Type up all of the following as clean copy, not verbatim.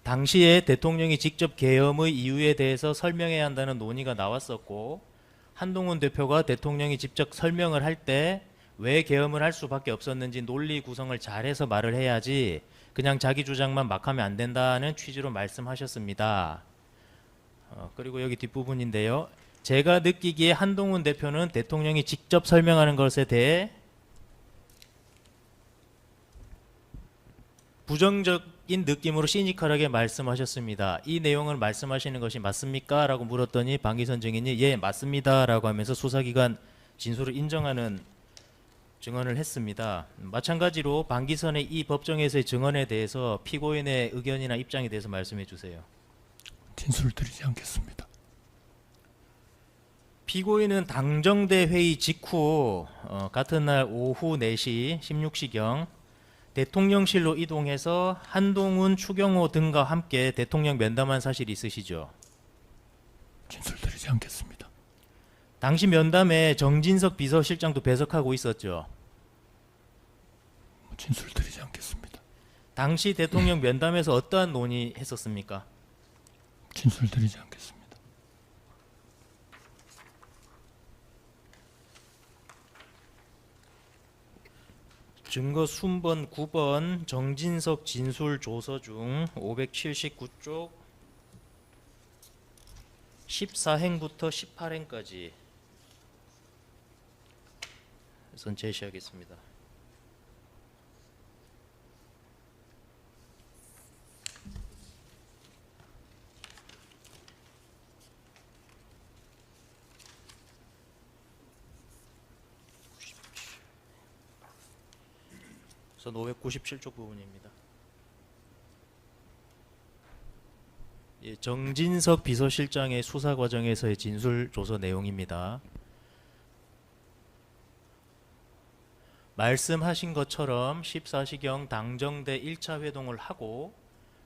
당시에 대통령이 직접 계엄의 이유에 대해서 설명해야 한다는 논의가 나왔었고, 한동훈 대표가 대통령이 직접 설명을 할 때 왜 계엄을 할 수밖에 없었는지 논리 구성을 잘해서 말을 해야지 그냥 자기 주장만 막 하면 안 된다는 취지로 말씀하셨습니다. 그리고 여기 뒷부분인데요. 제가 느끼기에 한동훈 대표는 대통령이 직접 설명하는 것에 대해 부정적인 느낌으로 시니컬하게 말씀하셨습니다. 이 내용을 말씀하시는 것이 맞습니까? 라고 물었더니 방기선 증인이 예 맞습니다 라고 하면서 수사기관 진술을 인정하는 증언을 했습니다. 마찬가지로 방기선의 이 법정에서의 증언에 대해서 피고인의 의견이나 입장에 대해서 말씀해 주세요. 진술을 드리지 않겠습니다. 피고인은 당정대 회의 직후 같은 날 오후 4시 16시경 대통령실로 이동해서 한동훈, 추경호 등과 함께 대통령 면담한 사실이 있으시죠? 진술 드리지 않겠습니다. 당시 면담에 정진석 비서실장도 배석하고 있었죠? 진술 드리지 않겠습니다. 당시 대통령 면담에서 어떠한 논의했었습니까? 진술 드리지 않겠습니다. 증거 순번 9번 정진석 진술 조서 중 579쪽 14행부터 18행까지 우선 제시하겠습니다. 우선 597쪽 부분입니다. 예, 정진석 비서실장의 수사 과정에서의 진술 조서 내용입니다. 말씀하신 것처럼 14시경 당정대 1차 회동을 하고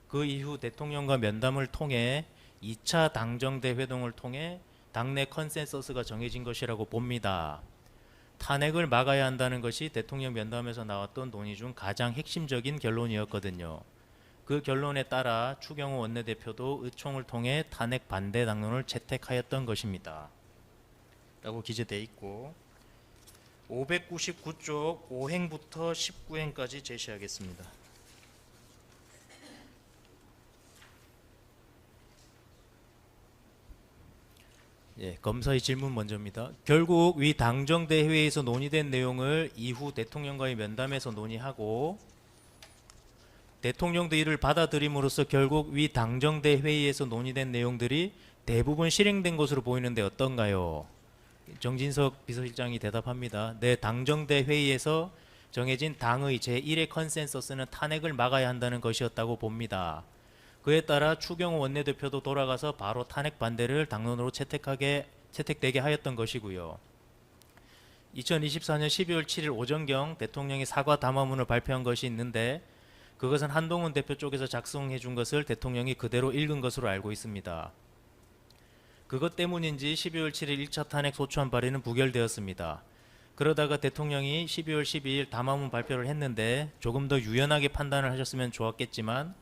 그 이후 대통령과 면담을 통해 2차 당정대 회동을 통해 당내 컨센서스가 정해진 것이라고 봅니다. 탄핵을 막아야 한다는 것이 대통령 면담에서 나왔던 논의 중 가장 핵심적인 결론이었거든요. 그 결론에 따라 추경호 원내대표도 의총을 통해 탄핵 반대 당론을 채택하였던 것입니다. 라고 기재되어 있고 599쪽 5행부터 19행까지 제시하겠습니다. 예, 검사의 질문 먼저입니다. 결국 위 당정대 회의에서 논의된 내용을 이후 대통령과의 면담에서 논의하고 대통령도 이를 받아들임으로써 결국 위 당정대 회의에서 논의된 내용들이 대부분 실행된 것으로 보이는데 어떤가요? 정진석 비서실장이 대답합니다. 네, 당정대 회의에서 정해진 당의 제1의 컨센서스는 탄핵을 막아야 한다는 것이었다고 봅니다. 그에 따라 추경호 원내대표도 돌아가서 바로 탄핵 반대를 당론으로 채택되게 하였던 것이고요. 2024년 12월 7일 오전경 대통령이 사과 담화문을 발표한 것이 있는데 그것은 한동훈 대표 쪽에서 작성해 준 것을 대통령이 그대로 읽은 것으로 알고 있습니다. 그것 때문인지 12월 7일 1차 탄핵 소추안 발의는 부결되었습니다. 그러다가 대통령이 12월 12일 담화문 발표를 했는데 조금 더 유연하게 판단을 하셨으면 좋았겠지만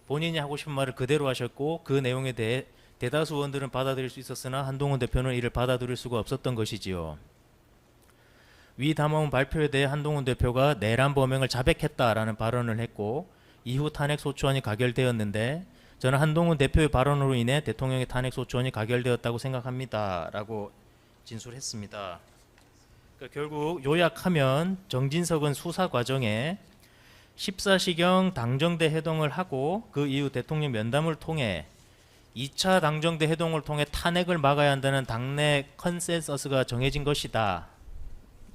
본인이 하고 싶은 말을 그대로 하셨고 그 내용에 대해 대다수 의원들은 받아들일 수 있었으나 한동훈 대표는 이를 받아들일 수가 없었던 것이지요. 위 담화문 발표에 대해 한동훈 대표가 내란 범행을 자백했다라는 발언을 했고 이후 탄핵 소추안이 가결되었는데 저는 한동훈 대표의 발언으로 인해 대통령의 탄핵 소추안이 가결되었다고 생각합니다. 라고 진술했습니다. 그러니까 결국 요약하면 정진석은 수사 과정에 14시경 당정대 회동을 하고 그 이후 대통령 면담을 통해 2차 당정대 회동을 통해 탄핵을 막아야 한다는 당내 컨센서스가 정해진 것이다.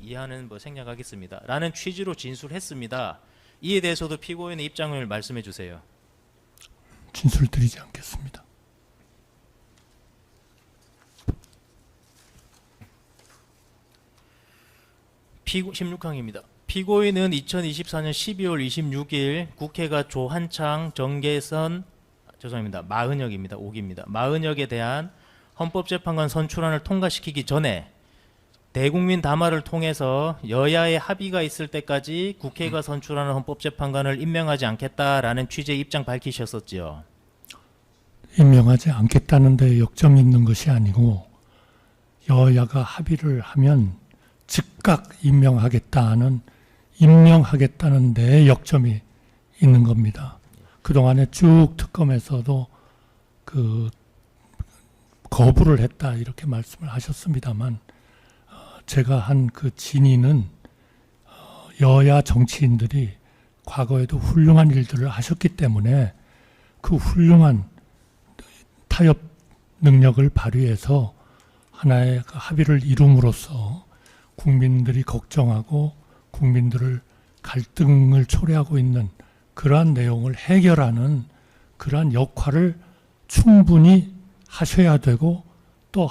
이해하는 생략하겠습니다. 라는 취지로 진술했습니다. 이에 대해서도 피고인의 입장을 말씀해 주세요. 진술 드리지 않겠습니다. 16항입니다. 피고인은 2024년 12월 26일 국회가 조한창, 정계선, 마은혁입니다. 옥입니다. 마은혁에 대한 헌법재판관 선출안을 통과시키기 전에 대국민 담화를 통해서 여야의 합의가 있을 때까지 국회가 선출하는 헌법재판관을 임명하지 않겠다라는 취지의 입장 밝히셨었죠. 임명하지 않겠다는 데 역점이 있는 것이 아니고 여야가 합의를 하면 즉각 임명하겠다는 데 역점이 있는 겁니다. 그동안에 쭉 특검에서도 그 거부를 했다 이렇게 말씀을 하셨습니다만 제가 한 그 진위는 여야 정치인들이 과거에도 훌륭한 일들을 하셨기 때문에 그 훌륭한 타협 능력을 발휘해서 하나의 그 합의를 이룸으로써 국민들이 걱정하고 국민들을 갈등을 초래하고 있는 그러한 내용을 해결하는 그러한 역할을 충분히 하셔야 되고 또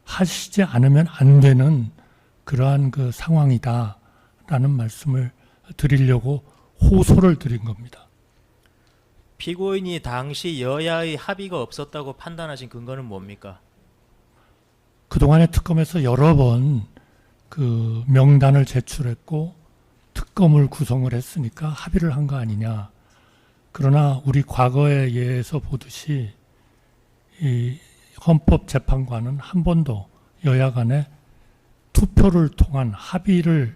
하시지 않으면 안 되는 그러한 그 상황이다라는 말씀을 드리려고 호소를 드린 겁니다. 피고인이 당시 여야의 합의가 없었다고 판단하신 근거는 뭡니까? 그동안의 특검에서 여러 번 그 명단을 제출했고 특검을 구성을 했으니까 합의를 한 거 아니냐. 그러나 우리 과거에 예에서 보듯이 이 헌법재판관은 한 번도 여야 간에 투표를 통한 합의를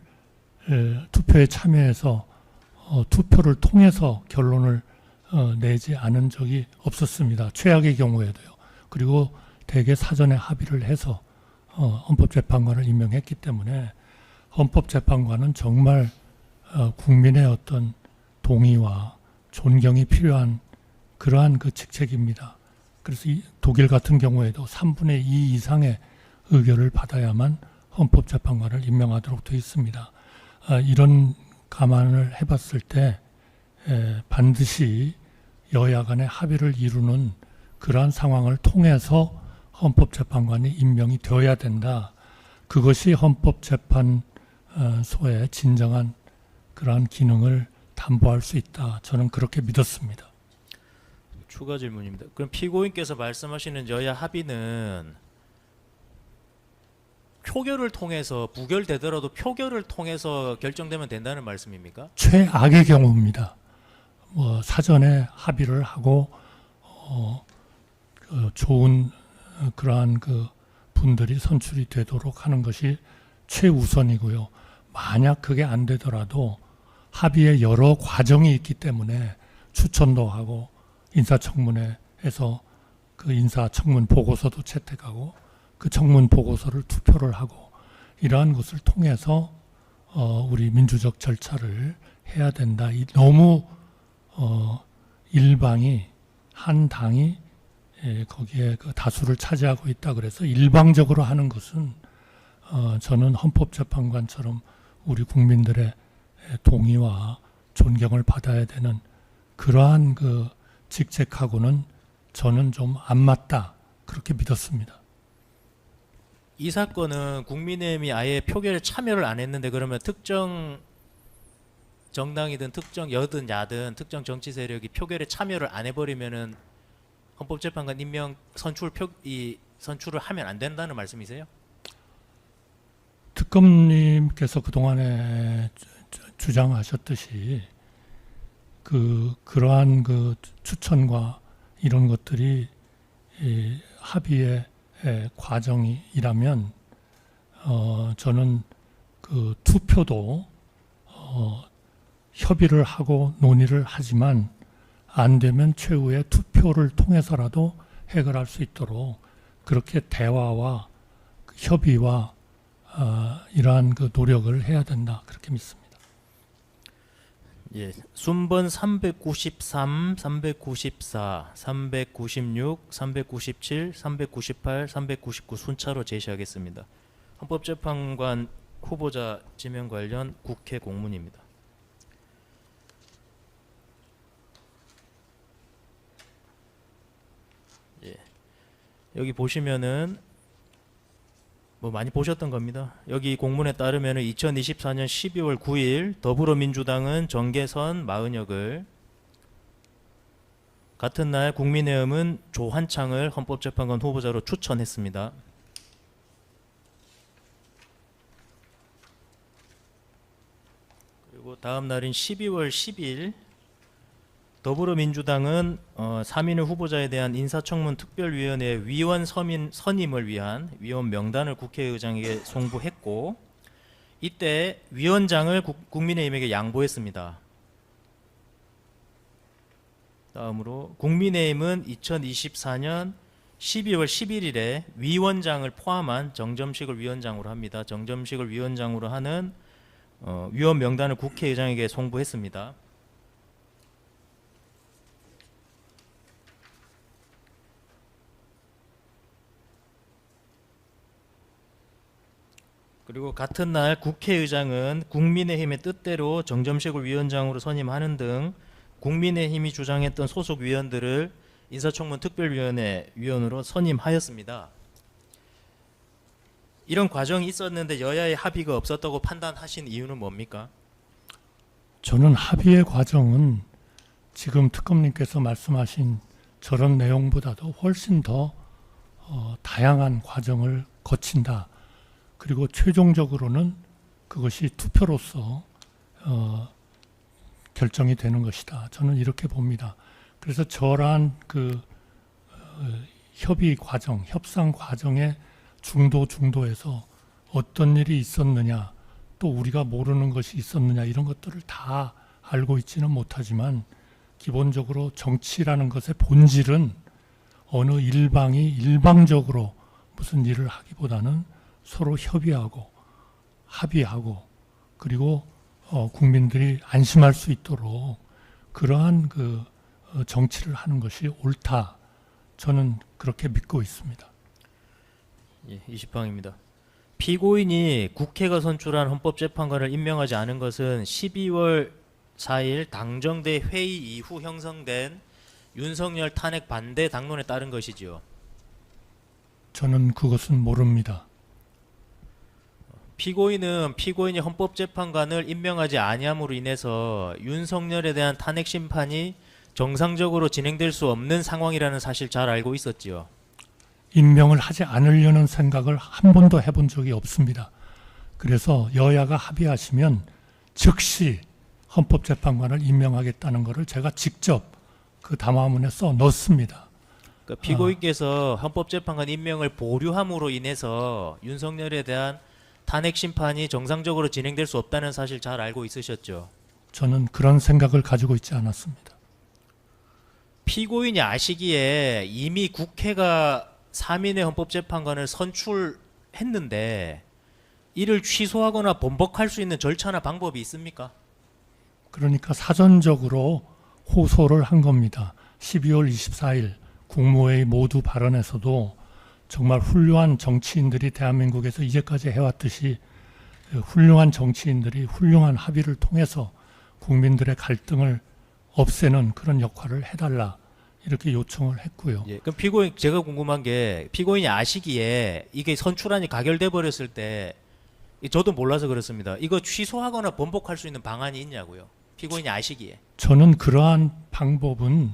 투표에 참여해서 투표를 통해서 결론을 내지 않은 적이 없었습니다. 최악의 경우에도요. 그리고 대개 사전에 합의를 해서 헌법재판관을 임명했기 때문에 헌법재판관은 정말 국민의 어떤 동의와 존경이 필요한 그러한 그 직책입니다. 그래서 독일 같은 경우에도 3분의 2 이상의 의결을 받아야만 헌법재판관을 임명하도록 되어 있습니다. 이런 감안을 해봤을 때 반드시 여야 간의 합의를 이루는 그러한 상황을 통해서 헌법재판관이 임명이 되어야 된다. 그것이 헌법재판소의 진정한 그러한 기능을 담보할 수 있다. 저는 그렇게 믿었습니다. 추가 질문입니다. 그럼 피고인께서 말씀하시는 여야 합의는 표결을 통해서 부결되더라도 표결을 통해서 결정되면 된다는 말씀입니까? 최악의 경우입니다. 사전에 합의를 하고 좋은 그러한 그 분들이 선출이 되도록 하는 것이 최우선이고요. 만약 그게 안 되더라도 합의에 여러 과정이 있기 때문에 추천도 하고 인사청문회에서 그 인사청문 보고서도 채택하고 그 청문 보고서를 투표를 하고 이러한 것을 통해서 우리 민주적 절차를 해야 된다. 너무 일방이 한 당이 거기에 그 다수를 차지하고 있다 그래서 일방적으로 하는 것은 저는 헌법재판관처럼 우리 국민들의 동의와 존경을 받아야 되는 그러한 그 직책하고는 저는 좀 안 맞다 그렇게 믿었습니다. 이 사건은 국민의힘이 아예 표결에 참여를 안 했는데 그러면 특정 정당이든 특정 여든 야든 특정 정치 세력이 표결에 참여를 안 해버리면은 헌법재판관 임명 선출을 하면 안 된다는 말씀이세요? 특검님께서 그동안에 주장하셨듯이 그러한 그 추천과 이런 것들이 이 합의의 과정이라면 저는 그 투표도 협의를 하고 논의를 하지만 안 되면 최후의 투표를 통해서라도 해결할 수 있도록 그렇게 대화와 협의와 이러한 그 노력을 해야 된다 그렇게 믿습니다. 예, 순번 393, 394, 396, 397, 398, 399 순차로 제시하겠습니다. 헌법재판관 후보자 지명 관련 국회 공문입니다. 예, 여기 보시면은 뭐 많이 보셨던 겁니다. 여기 공문에 따르면 2024년 12월 9일 더불어민주당은 정계선 마은혁을, 같은 날 국민의힘은 조한창을 헌법재판관 후보자로 추천했습니다. 그리고 다음 날인 12월 10일 더불어민주당은 3인의 후보자에 대한 인사청문 특별위원회 위원 선임을 위한 위원 명단을 국회의장에게 송부했고, 이때 위원장을 국민의힘에게 양보했습니다. 다음으로 국민의힘은 2024년 12월 11일에 위원장을 포함한 정점식을 위원장으로 합니다. 정점식을 위원장으로 하는 위원 명단을 국회의장에게 송부했습니다. 그리고 같은 날 국회의장은 국민의힘의 뜻대로 정점식을 위원장으로 선임하는 등 국민의힘이 주장했던 소속 위원들을 인사청문 특별위원회 위원으로 선임하였습니다. 이런 과정이 있었는데 여야의 합의가 없었다고 판단하신 이유는 뭡니까? 저는 합의의 과정은 지금 특검님께서 말씀하신 저런 내용보다도 훨씬 더 다양한 과정을 거친다. 그리고 최종적으로는 그것이 투표로서 결정이 되는 것이다. 저는 이렇게 봅니다. 그래서 저러한 협의 과정, 협상 과정의 중도에서 어떤 일이 있었느냐, 또 우리가 모르는 것이 있었느냐, 이런 것들을 다 알고 있지는 못하지만 기본적으로 정치라는 것의 본질은 어느 일방이 일방적으로 무슨 일을 하기보다는 서로 협의하고 합의하고 그리고 국민들이 안심할 수 있도록 그러한 정치를 하는 것이 옳다. 저는 그렇게 믿고 있습니다. 예, 20방입니다. 피고인이 국회가 선출한 헌법재판관을 임명하지 않은 것은 12월 4일 당정대 회의 이후 형성된 윤석열 탄핵 반대 당론에 따른 것이지요. 저는 그것은 모릅니다. 피고인이 헌법재판관을 임명하지 아니함으로 인해서 윤석열에 대한 탄핵 심판이 정상적으로 진행될 수 없는 상황이라는 사실 잘 알고 있었지요. 임명을 하지 않으려는 생각을 한 번도 해본 적이 없습니다. 그래서 여야가 합의하시면 즉시 헌법재판관을 임명하겠다는 것을 제가 직접 그 담화문에 써 넣습니다. 그러니까 피고인께서 헌법재판관 임명을 보류함으로 인해서 윤석열에 대한 탄핵 심판이 정상적으로 진행될 수 없다는 사실 잘 알고 있으셨죠? 저는 그런 생각을 가지고 있지 않았습니다. 피고인이 아시기에 이미 국회가 3인의 헌법재판관을 선출했는데 이를 취소하거나 번복할 수 있는 절차나 방법이 있습니까? 그러니까 사전적으로 호소를 한 겁니다. 12월 24일 국무회의 모두 발언에서도 정말 훌륭한 정치인들이 대한민국에서 이제까지 해왔듯이 훌륭한 정치인들이 훌륭한 합의를 통해서 국민들의 갈등을 없애는 그런 역할을 해달라 이렇게 요청을 했고요. 예, 그럼 피고인 제가 궁금한 게 피고인이 아시기에 이게 선출안이 가결돼 버렸을 때 저도 몰라서 그렇습니다. 이거 취소하거나 번복할 수 있는 방안이 있냐고요. 피고인이 아시기에. 저는 그러한 방법은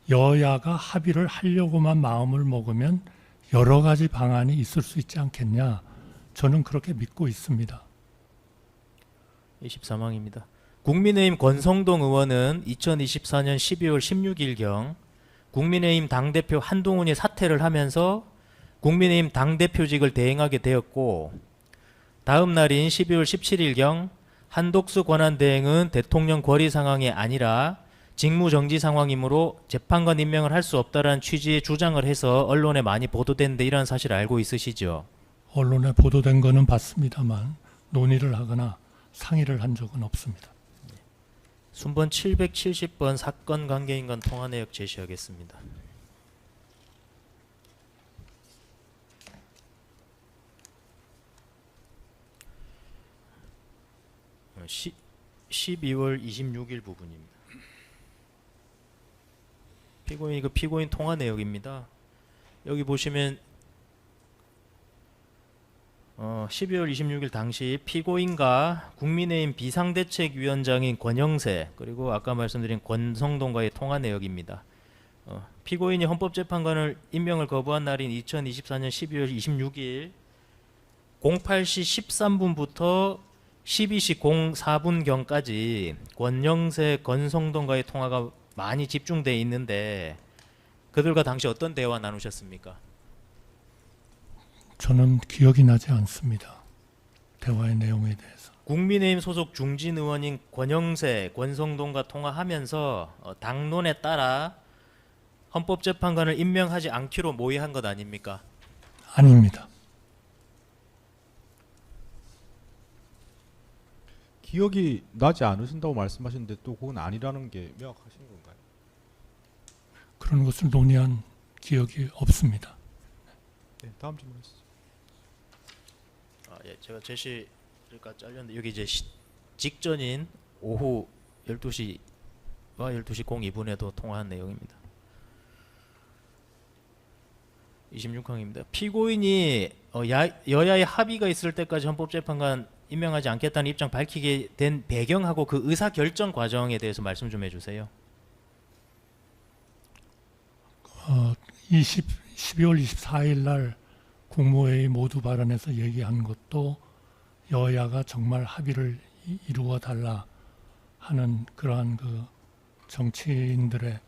여야가 합의를 하려고만 마음을 먹으면 여러 가지 방안이 있을 수 있지 않겠냐. 저는 그렇게 믿고 있습니다. 24망입니다. 국민의힘 권성동 의원은 2024년 12월 16일경 국민의힘 당대표 한동훈이 사퇴를 하면서 국민의힘 당대표직을 대행하게 되었고, 다음 날인 12월 17일경 한독수 권한대행은 대통령 권리 상황이 아니라 직무정지 상황이므로 재판관 임명을 할 수 없다라는 취지의 주장을 해서 언론에 많이 보도됐는데 이런 사실 알고 있으시죠? 언론에 보도된 거는 봤습니다만 논의를 하거나 상의를 한 적은 없습니다. 순번 770번 사건 관계인간 통화 내역 제시하겠습니다. 어, 12월 26일 부분입니다. 피고인 통화 내역입니다. 여기 보시면 12월 26일 당시 피고인과 국민의힘 비상대책위원장인 권영세 그리고 아까 말씀드린 권성동과의 통화 내역입니다. 피고인이 헌법재판관을 임명을 거부한 날인 2024년 12월 26일 08시 13분부터 12시 04분경까지 권영세, 권성동과의 통화가 많이 집중돼 있는데 그들과 당시 어떤 대화 나누셨습니까? 저는 기억이 나지 않습니다. 대화의 내용에 대해서. 국민의힘 소속 중진 의원인 권영세, 권성동과 통화하면서 당론에 따라 헌법재판관을 임명하지 않기로 모의한 것 아닙니까? 아닙니다. 기억이 나지 않으신다고 말씀하시는데 또 그건 아니라는 게 명확하신 건가요? 그런 것을 논의한 기억이 없습니다. 네, 다음 질문 하시죠. 예, 제가 제시가 잘렸는데 여기 이제 직전인 오후 12시와 12시 02분에도 통화한 내용입니다. 26항입니다. 피고인이 여야의 합의가 있을 때까지 헌법재판관 임명하지 않겠다는 입장 밝히게 된 배경하고 그 의사 결정 과정에 대해서 말씀 좀 해주세요. 12월 24일 날 국무회의 모두 발언에서 얘기한 것도 여야가 정말 합의를 이루어 달라 하는 그러한 그 정치인들의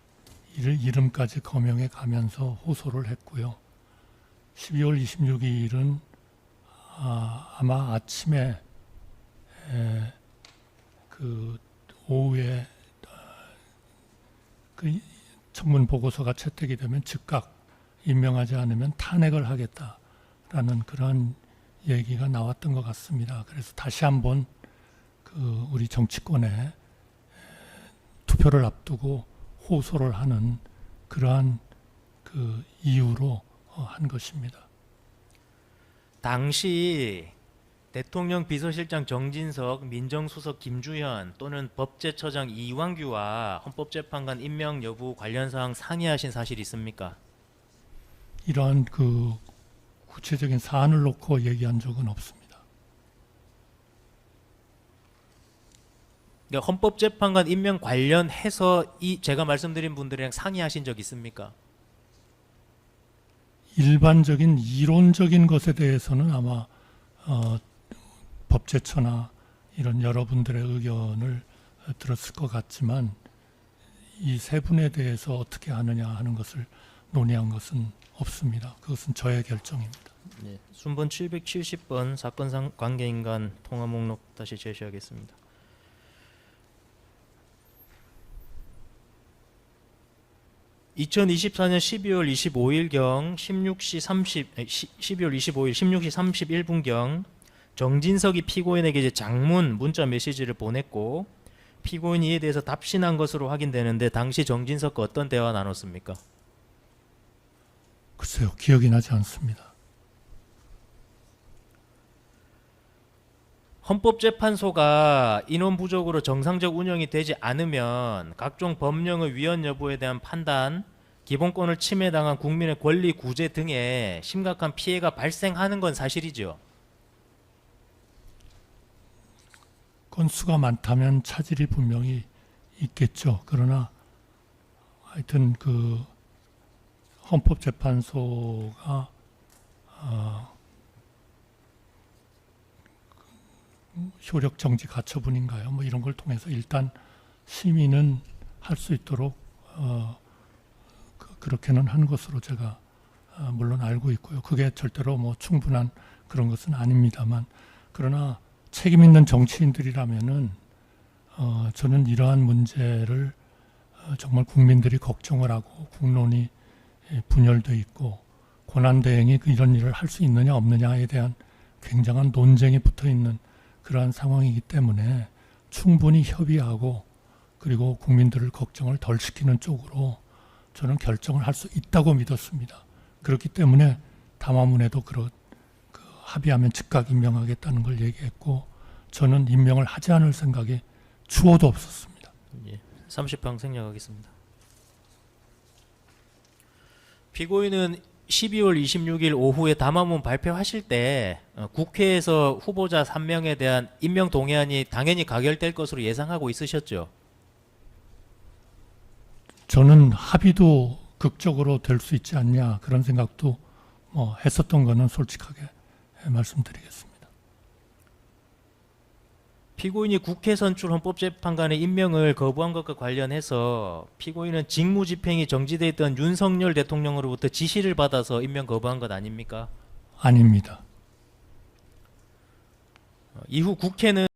이름까지 거명해 가면서 호소를 했고요. 12월 26일은 아마 아침에 그 오후에 그 청문 보고서가 채택이 되면 즉각 임명하지 않으면 탄핵을 하겠다라는 그런 얘기가 나왔던 것 같습니다. 그래서 다시 한번 그 우리 정치권에 투표를 앞두고 호소를 하는 그러한 그 이유로 한 것입니다. 당시 대통령 비서실장 정진석, 민정수석 김주현 또는 법제처장 이완규와 헌법재판관 임명 여부 관련 사항 상의하신 사실이 있습니까? 이러한 그 구체적인 사안을 놓고 얘기한 적은 없습니다. 그러니까 헌법재판관 임명 관련해서 제가 말씀드린 분들이랑 상의하신 적 있습니까? 일반적인 이론적인 것에 대해서는 아마 법제처나 이런 여러분들의 의견을 들었을 것 같지만 이 세 분에 대해서 어떻게 하느냐 하는 것을 논의한 것은 없습니다. 그것은 저의 결정입니다. 네, 순번 770번 사건상 관계인간 통화 목록 다시 제시하겠습니다. (2024년 12월 25일경) 12월 25일 16시 31분경 정진석이 피고인에게 이제 장문 문자 메시지를 보냈고 피고인이 이에 대해서 답신한 것으로 확인되는데 당시 정진석과 어떤 대화 나눴습니까? 글쎄요, 기억이 나지 않습니다. 헌법재판소가 인원 부족으로 정상적 운영이 되지 않으면 각종 법령의 위헌 여부에 대한 판단, 기본권을 침해당한 국민의 권리 구제 등에 심각한 피해가 발생하는 건 사실이죠. 건수가 많다면 차질이 분명히 있겠죠. 그러나 하여튼 그 헌법재판소가 효력 정지 가처분인가요? 뭐 이런 걸 통해서 일단 심의는 할 수 있도록 그렇게는 한 것으로 제가 물론 알고 있고요. 그게 절대로 뭐 충분한 그런 것은 아닙니다만 그러나 책임 있는 정치인들이라면은 저는 이러한 문제를 정말 국민들이 걱정을 하고 국론이 분열돼 있고 권한대행이 이런 일을 할 수 있느냐 없느냐에 대한 굉장한 논쟁이 붙어 있는 그러한 상황이기 때문에 충분히 협의하고 그리고 국민들을 걱정을 덜 시키는 쪽으로 저는 결정을 할 수 있다고 믿었습니다. 그렇기 때문에 담화문에도 합의하면 즉각 임명하겠다는 걸 얘기했고 저는 임명을 하지 않을 생각이 추호도 없었습니다. 예, 30방 생략하겠습니다. 피고인은 12월 26일 오후에 담화문 발표하실 때 국회에서 후보자 3명에 대한 임명 동의안이 당연히 가결될 것으로 예상하고 있으셨죠? 저는 합의도 극적으로 될 수 있지 않냐 그런 생각도 했었던 거는 솔직하게 말씀드리겠습니다. 피고인이 국회 선출 헌법재판관의 임명을 거부한 것과 관련해서 피고인은 직무집행이 정지돼 있던 윤석열 대통령으로부터 지시를 받아서 임명 거부한 것 아닙니까? 아닙니다. 이후 국회는